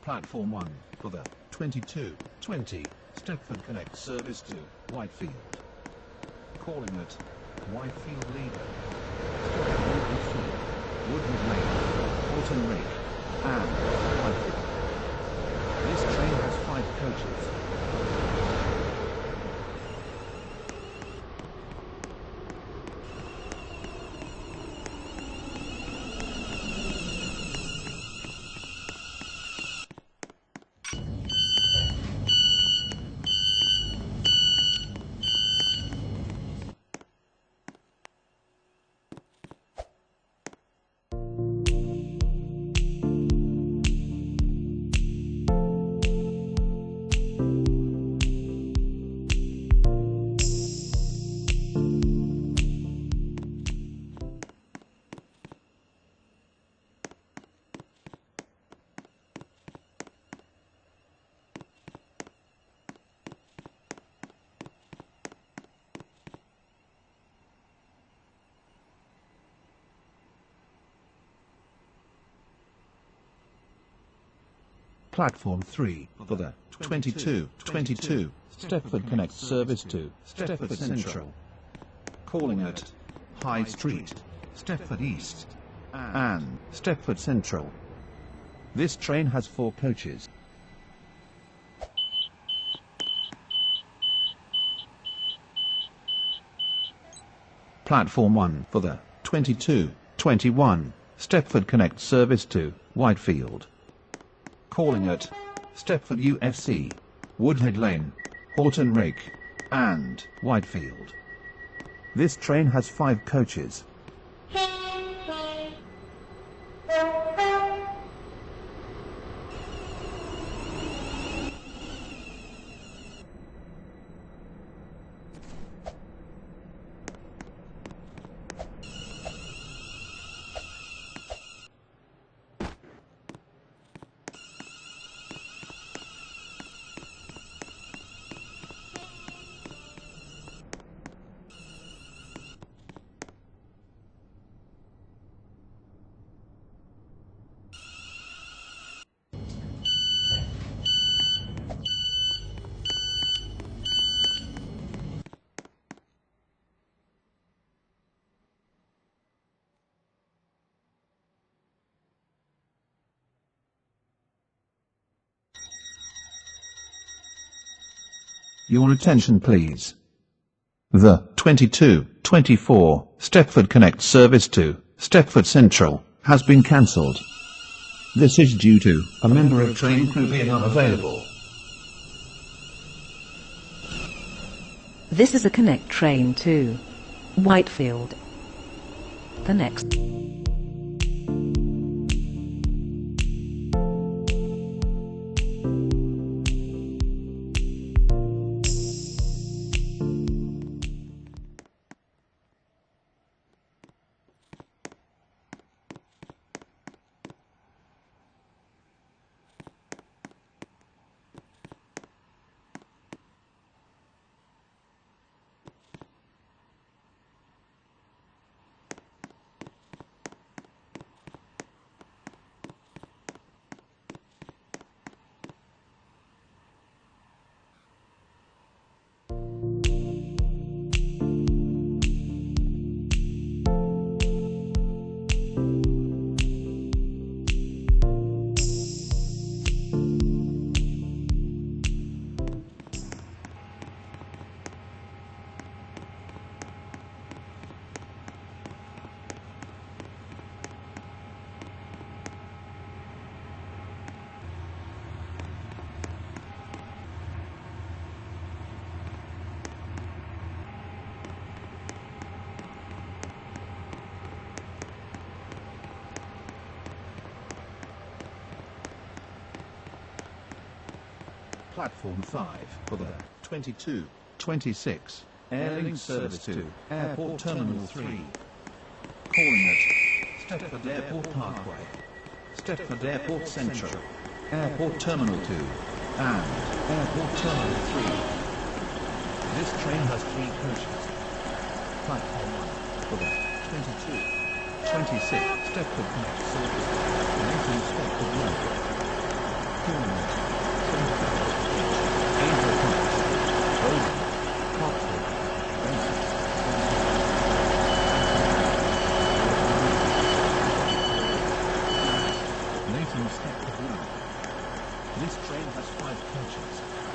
Platform 1 for the 2220 Stepford Connect service to Whitefield. Calling at Whitefield Leader, Woodhead Lane, Alton Rig, and Whitefield. This train has 5 coaches. Platform 3 for the 2222 Stepford Connect service to Stepford Central. Calling at High Street, Stepford East, and Stepford Central. This train has 4 coaches. Platform 1 for the 2221 Stepford Connect service to Whitefield. Calling at Stepford UFC, Woodhead Lane, Horton Rig, and Whitefield. This train has 5 coaches. Your attention please. The 2224 Stepford Connect service to Stepford Central has been cancelled. This is due to a member of train crew being unavailable. This is a Connect train to Whitefield. The next Platform 5 for the 2226 Airlink service to Airport Terminal 3. Calling at Stepford Airport Parkway, Stepford Airport Central, Airport Terminal 2, and Airport Terminal 3. This train has 3 coaches. Platform 1 for the 2226 Stepford Connect service to Stepford Road. Calling in Stepford Road. This train has 5 coaches